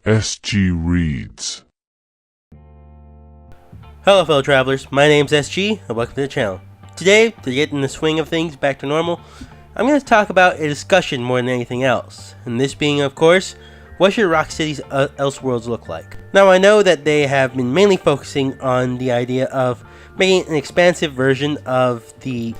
SG Reads. Hello fellow travelers, my name's SG and welcome to the channel. Today, to get in the swing of things back to normal, I'm going to talk about a discussion more than anything else. And this being, of course, what should Rocksteady's Elseworlds look like? Now I know that they have been mainly focusing on the idea of making an expansive version of the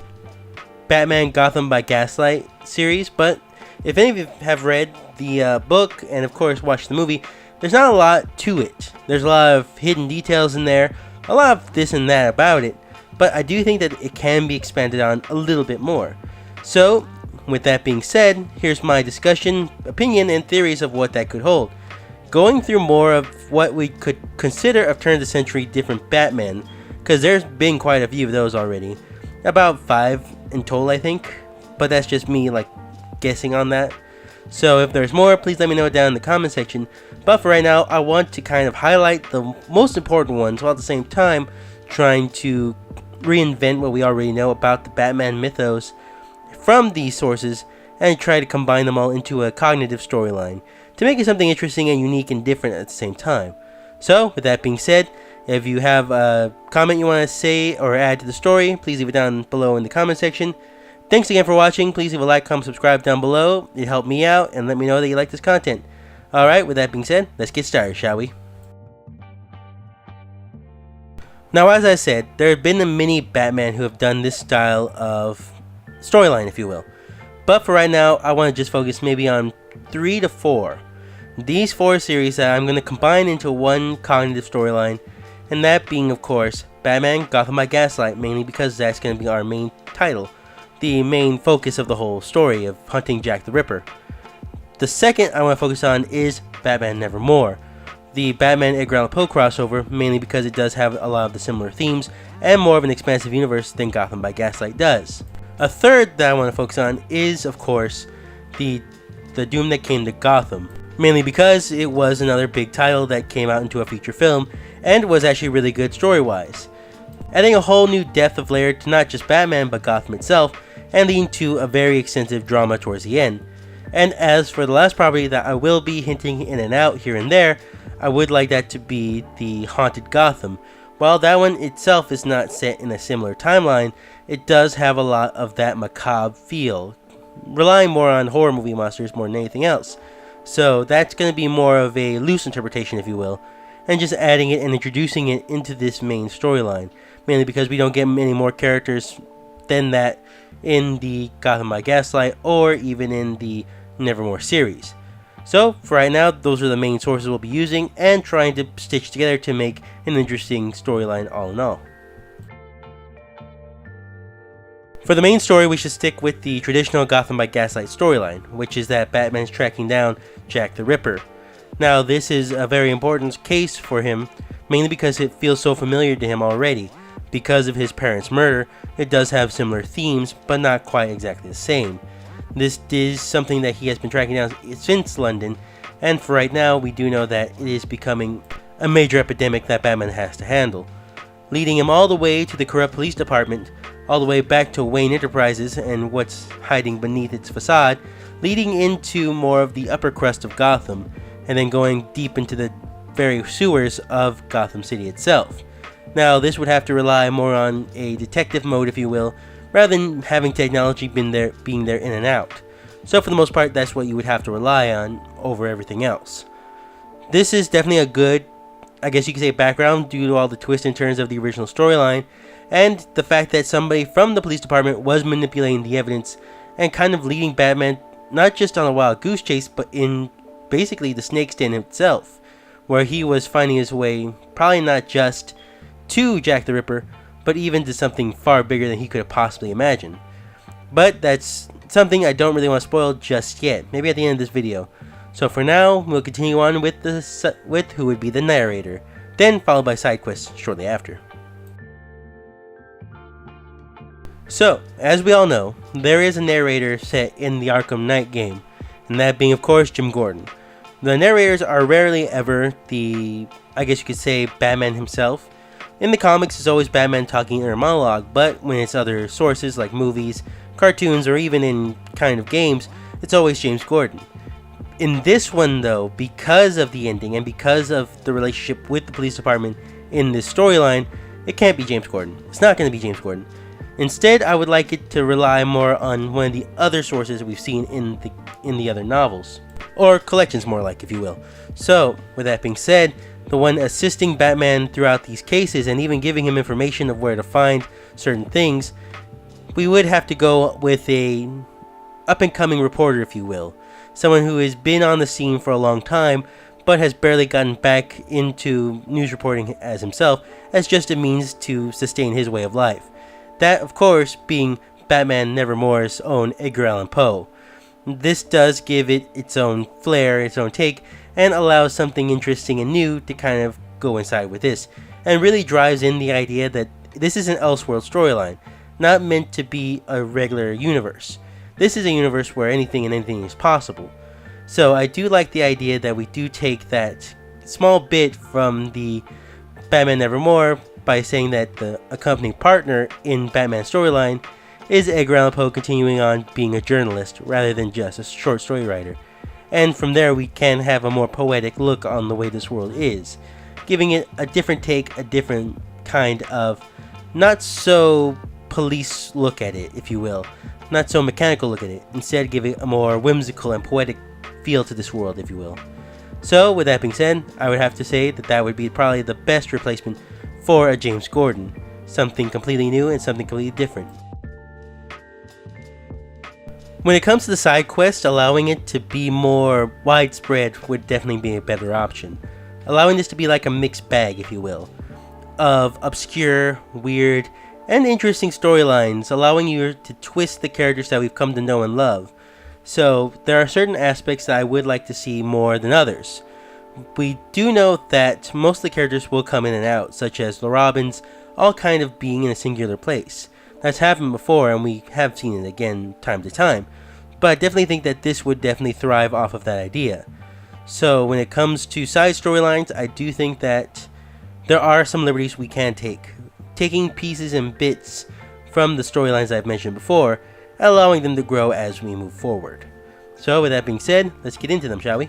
Batman Gotham by Gaslight series, but if any of you have read the book and of course watched the movie, there's not a lot to it. There's a lot of hidden details in there, a lot of this and that about it, but I do think that it can be expanded on a little bit more. So, with that being said, here's my discussion, opinion, and theories of what that could hold. Going through more of what we could consider a turn of the century different Batman, because there's been quite a few of those already. About 5 in total, I think, but that's just me guessing on that. So if there's more, please let me know it down in the comment section. But for right now, I want to kind of highlight the most important ones, while at the same time trying to reinvent what we already know about the Batman mythos from these sources and try to combine them all into a cognitive storyline to make it something interesting and unique and different at the same time. So with that being said, if you have a comment you want to say or add to the story, please leave it down below in the comment section. Thanks again for watching. Please leave a like, comment, subscribe down below. It helped me out and let me know that you like this content. Alright, with that being said, let's get started, shall we? Now, as I said, there have been many Batman who have done this style of storyline, if you will. But for right now, I want to just focus maybe on 3 to 4. These 4 series that I'm going to combine into one cognitive storyline, and that being, of course, Batman Gotham by Gaslight, mainly because that's going to be our main title, the main focus of the whole story of hunting Jack the Ripper. The second I want to focus on is Batman Nevermore, the Batman Edgar Allan Poe crossover, mainly because it does have a lot of the similar themes and more of an expansive universe than Gotham by Gaslight does. A third that I want to focus on is, of course, the Doom That Came to Gotham, mainly because it was another big title that came out into a feature film and was actually really good story-wise, adding a whole new depth of layer to not just Batman but Gotham itself, and leading to a very extensive drama towards the end. And as for the last property that I will be hinting in and out here and there, I would like that to be the Haunted Gotham. While that one itself is not set in a similar timeline, it does have a lot of that macabre feel, relying more on horror movie monsters more than anything else. So that's going to be more of a loose interpretation, if you will, and just adding it and introducing it into this main storyline, mainly because we don't get many more characters than that in the Gotham by Gaslight or even in the Nevermore series. So for right now, those are the main sources we'll be using and trying to stitch together to make an interesting storyline all in all. For the main story, we should stick with the traditional Gotham by Gaslight storyline, which is that Batman's tracking down Jack the Ripper. Now this is a very important case for him, mainly because it feels so familiar to him already. Because of his parents' murder, it does have similar themes, but not quite exactly the same. This is something that he has been tracking down since London, and for right now, we do know that it is becoming a major epidemic that Batman has to handle, leading him all the way to the corrupt police department, all the way back to Wayne Enterprises and what's hiding beneath its facade, leading into more of the upper crust of Gotham, and then going deep into the very sewers of Gotham City itself. Now, this would have to rely more on a detective mode, if you will, rather than having technology being there in and out. So for the most part, that's what you would have to rely on over everything else. This is definitely a good, I guess you could say, background due to all the twists and turns of the original storyline, and the fact that somebody from the police department was manipulating the evidence and kind of leading Batman not just on a wild goose chase, but in basically the snake's den itself, where he was finding his way probably not just to Jack the Ripper, but even to something far bigger than he could have possibly imagined. But that's something I don't really want to spoil just yet, maybe at the end of this video. So for now, we'll continue on with who would be the narrator, then followed by side quests shortly after. So, as we all know, there is a narrator set in the Arkham Knight game, and that being, of course, Jim Gordon. The narrators are rarely ever the, I guess you could say, Batman himself. In the comics, it's always Batman talking inner monologue, but when it's other sources like movies, cartoons, or even in kind of games, it's always James Gordon. In this one though, because of the ending and because of the relationship with the police department in this storyline, it can't be James Gordon. It's not going to be James Gordon. Instead, I would like it to rely more on one of the other sources we've seen in the other novels, or collections more like, if you will. So, with that being said, the one assisting Batman throughout these cases and even giving him information of where to find certain things, we would have to go with a up-and-coming reporter, if you will. Someone who has been on the scene for a long time, but has barely gotten back into news reporting as himself, as just a means to sustain his way of life. That, of course, being Batman Nevermore's own Edgar Allan Poe. This does give it its own flair, its own take, and allows something interesting and new to kind of go inside with this, and really drives in the idea that this is an Elseworlds storyline, not meant to be a regular universe. This is a universe where anything and anything is possible. So I do like the idea that we do take that small bit from the Batman Nevermore by saying that the accompanying partner in Batman's storyline is Edgar Allan Poe continuing on being a journalist rather than just a short story writer. And from there we can have a more poetic look on the way this world is, giving it a different take, a different kind of not so police look at it, if you will, not so mechanical look at it, instead giving a more whimsical and poetic feel to this world, if you will. So with that being said, I would have to say that that would be probably the best replacement for a James Gordon, something completely new and something completely different. When it comes to the side quest, allowing it to be more widespread would definitely be a better option. Allowing this to be like a mixed bag, if you will, of obscure, weird, and interesting storylines, allowing you to twist the characters that we've come to know and love. So there are certain aspects that I would like to see more than others. We do know that most of the characters will come in and out, such as the Robins, all kind of being in a singular place. That's happened before, and we have seen it again time to time, but I definitely think that this would definitely thrive off of that idea. So when it comes to side storylines, I do think that there are some liberties we can take, taking pieces and bits from the storylines I've mentioned before, allowing them to grow as we move forward. So with that being said, let's get into them, shall we?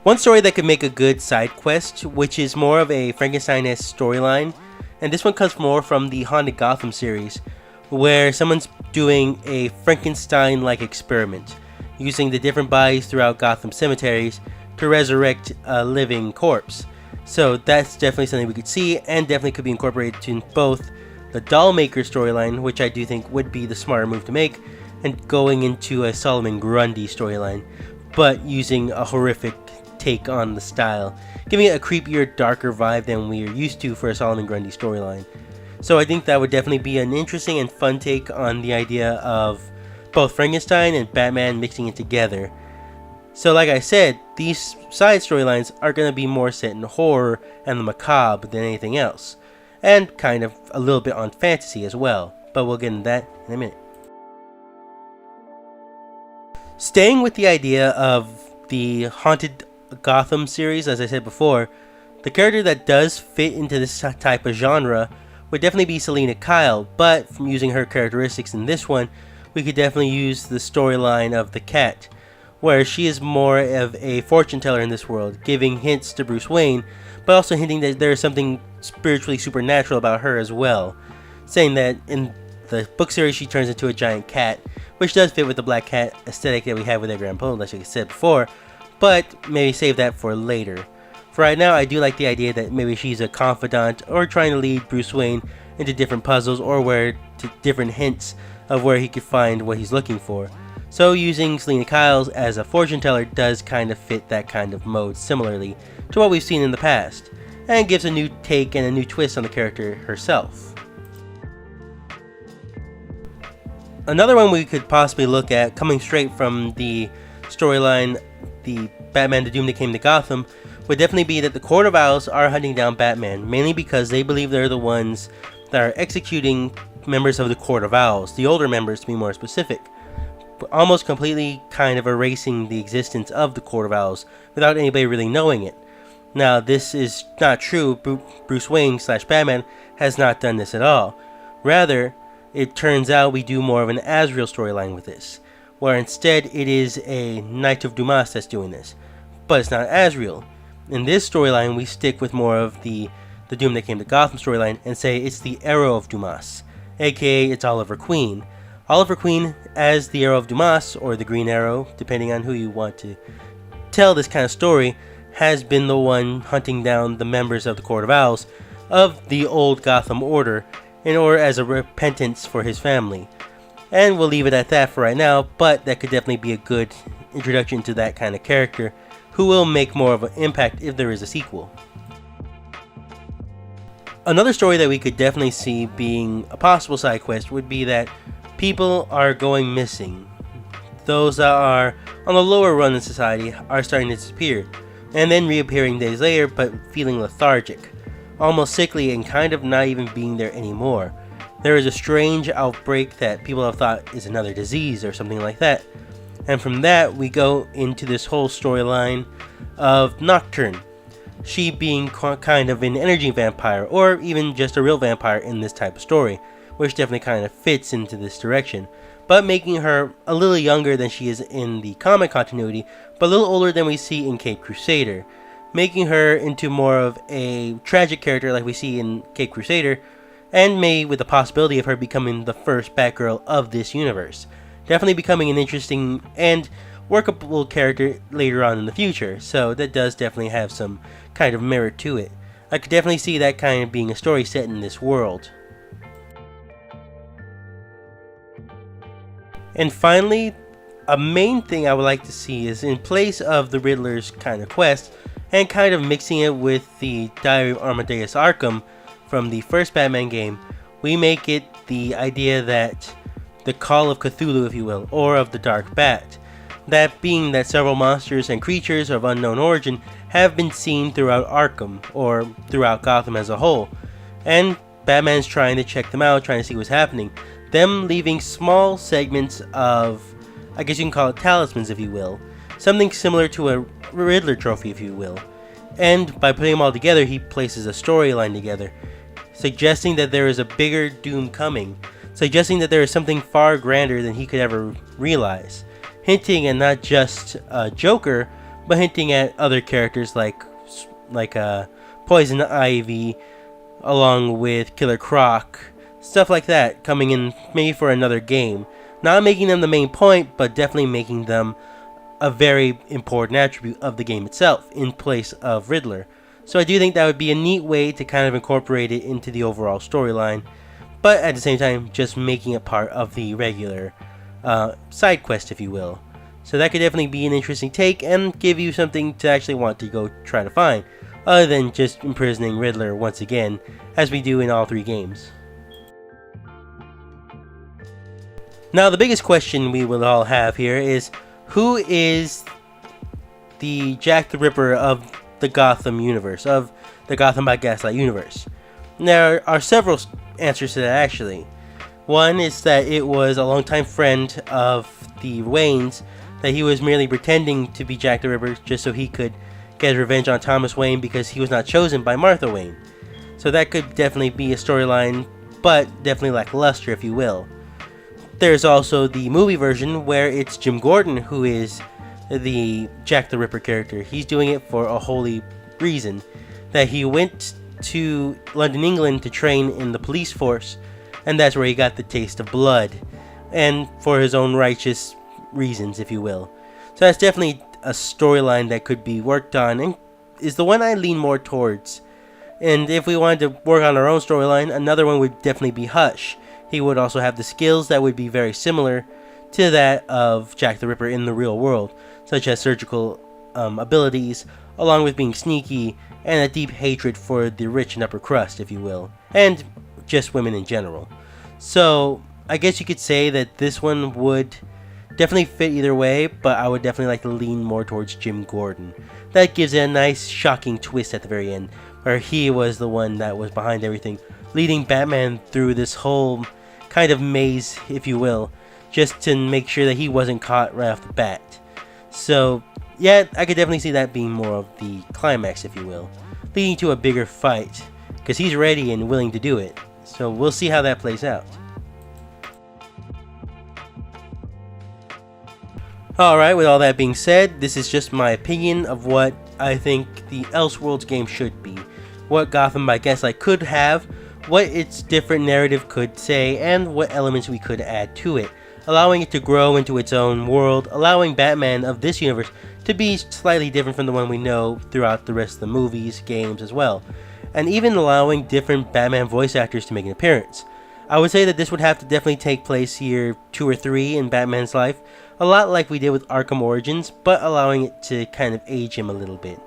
One story that could make a good side quest, which is more of a Frankenstein-esque storyline, and this one comes more from the Haunted Gotham series, where someone's doing a Frankenstein-like experiment, using the different bodies throughout Gotham cemeteries to resurrect a living corpse. So that's definitely something we could see, and definitely could be incorporated to both the Dollmaker storyline, which I do think would be the smarter move to make, and going into a Solomon Grundy storyline, but using a horrific take on the style, giving it a creepier, darker vibe than we're used to for a Solomon Grundy storyline. So I think that would definitely be an interesting and fun take on the idea of both Frankenstein and Batman mixing it together. So like I said, these side storylines are going to be more set in horror and the macabre than anything else, and kind of a little bit on fantasy as well, but we'll get into that in a minute. Staying with the idea of the Haunted Gotham series, as I said before, the character that does fit into this type of genre would definitely be Selina Kyle, but from using her characteristics in this one, we could definitely use the storyline of the Cat, where she is more of a fortune teller in this world, giving hints to Bruce Wayne, but also hinting that there is something spiritually supernatural about her as well, saying that in the book series she turns into a giant cat, which does fit with the black cat aesthetic that we have with Edgar Allan Poe, like I said before, but maybe save that for later. For right now, I do like the idea that maybe she's a confidant or trying to lead Bruce Wayne into different puzzles or where to different hints of where he could find what he's looking for. So using Selina Kyle as a fortune teller does kind of fit that kind of mode similarly to what we've seen in the past, and gives a new take and a new twist on the character herself. Another one we could possibly look at, coming straight from the storyline, the Batman the Doom that came to Gotham, would definitely be that the Court of Owls are hunting down Batman, mainly because they believe they're the ones that are executing members of the Court of Owls, the older members to be more specific, but almost completely kind of erasing the existence of the Court of Owls without anybody really knowing it. Now, this is not true. Bruce Wayne / Batman has not done this at all. Rather, it turns out we do more of an Azrael storyline with this, where instead it is a Knight of Dumas that's doing this. But it's not Azrael. In this storyline, we stick with more of the Doom that came to Gotham storyline and say it's the Arrow of Dumas, aka it's Oliver Queen. Oliver Queen as the Arrow of Dumas, or the Green Arrow, depending on who you want to tell this kind of story, has been the one hunting down the members of the Court of Owls of the old Gotham Order in order as a repentance for his family. And we'll leave it at that for right now, but that could definitely be a good introduction to that kind of character who will make more of an impact if there is a sequel. Another story that we could definitely see being a possible side quest would be that people are going missing. Those that are on the lower run in society are starting to disappear, and then reappearing days later but feeling lethargic, almost sickly and kind of not even being there anymore. There is a strange outbreak that people have thought is another disease or something like that. And from that we go into this whole storyline of Nocturne. She being kind of an energy vampire, or even just a real vampire in this type of story, which definitely kind of fits into this direction, but making her a little younger than she is in the comic continuity, but a little older than we see in Caped Crusader, making her into more of a tragic character like we see in Caped Crusader, and maybe with the possibility of her becoming the first Batgirl of this universe. Definitely becoming an interesting and workable character later on in the future, so that does definitely have some kind of merit to it. I could definitely see that kind of being a story set in this world. And finally, a main thing I would like to see is in place of the Riddler's kind of quest, and kind of mixing it with the Diary of Amadeus Arkham from the first Batman game, we make it the idea that the Call of Cthulhu, if you will, or of the Dark Bat. That being that several monsters and creatures of unknown origin have been seen throughout Arkham, or throughout Gotham as a whole, and Batman's trying to check them out, trying to see what's happening. Them leaving small segments of, I guess you can call it talismans if you will, something similar to a Riddler trophy if you will. And by putting them all together, he places a storyline together, suggesting that there is a bigger doom coming, suggesting that there is something far grander than he could ever realize. Hinting at not just Joker, but hinting at other characters like Poison Ivy, along with Killer Croc, stuff like that, coming in maybe for another game. Not making them the main point, but definitely making them a very important attribute of the game itself, in place of Riddler. So I do think that would be a neat way to kind of incorporate it into the overall storyline, but at the same time, just making it part of the regular side quest, if you will. So that could definitely be an interesting take and give you something to actually want to go try to find, other than just imprisoning Riddler once again, as we do in all three games. Now the biggest question we will all have here is, who is the Jack the Ripper of the Gotham universe, of the Gotham by Gaslight universe? There are several answers to that actually. One is that it was a longtime friend of the Waynes, that he was merely pretending to be Jack the Ripper just so he could get revenge on Thomas Wayne because he was not chosen by Martha Wayne. So that could definitely be a storyline, but definitely lackluster if you will. There's also the movie version where it's Jim Gordon who is the Jack the Ripper character. He's doing it for a holy reason, that he went to London, England to train in the police force, and that's where he got the taste of blood, and for his own righteous reasons, if you will. So that's definitely a storyline that could be worked on, and is the one I lean more towards. And if we wanted to work on our own storyline, another one would definitely be Hush. He would also have the skills that would be very similar to that of Jack the Ripper in the real world, such as surgical abilities, along with being sneaky, and a deep hatred for the rich and upper crust, if you will, and just women in general. So I guess you could say that this one would definitely fit either way, but I would definitely like to lean more towards Jim Gordon. That gives it a nice, shocking twist at the very end, where he was the one that was behind everything, leading Batman through this whole kind of maze, if you will, just to make sure that he wasn't caught right off the bat. So yeah, I could definitely see that being more of the climax, if you will, leading to a bigger fight, because he's ready and willing to do it. So we'll see how that plays out. Alright, with all that being said, this is just my opinion of what I think the Elseworlds game should be. What Gotham by Gaslight could have, what its different narrative could say, and what elements we could add to it, allowing it to grow into its own world, allowing Batman of this universe to be slightly different from the one we know throughout the rest of the movies, games as well, and even allowing different Batman voice actors to make an appearance. I would say that this would have to definitely take place year 2 or 3 in Batman's life, a lot like we did with Arkham Origins, but allowing it to kind of age him a little bit.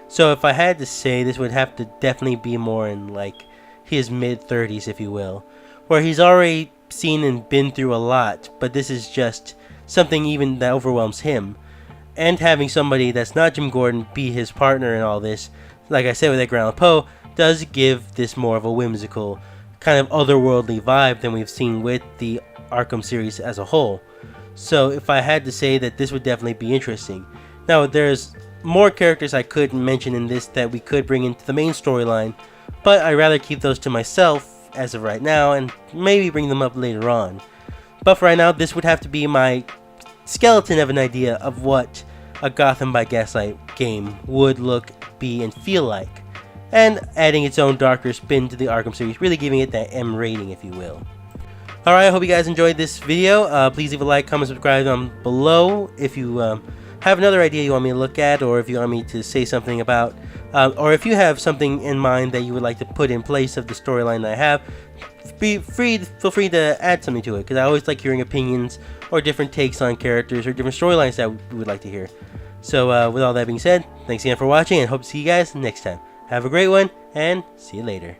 So if I had to say, this would have to definitely be more in like his mid-30s, if you will, where he's already seen and been through a lot, but this is just something even that overwhelms him. And having somebody that's not Jim Gordon be his partner in all this, like I said with Edgar Allan Poe, does give this more of a whimsical, kind of otherworldly vibe than we've seen with the Arkham series as a whole. So if I had to say that this would definitely be interesting. Now there's more characters I could mention in this that we could bring into the main storyline, but I'd rather keep those to myself as of right now and maybe bring them up later on. But for right now, this would have to be my skeleton of an idea of what a Gotham by Gaslight game would look, be, and feel like, and adding its own darker spin to the Arkham series, really giving it that M rating, if you will. Alright, I hope you guys enjoyed this video. Please leave a like, comment, subscribe down below if you have another idea you want me to look at, or if you want me to say something about, or if you have something in mind that you would like to put in place of the storyline that I have. Feel free to add something to it, because I always like hearing opinions or different takes on characters or different storylines that we would like to hear. So with all that being said, thanks again for watching, and hope to see you guys next time. Have a great one, and see you later.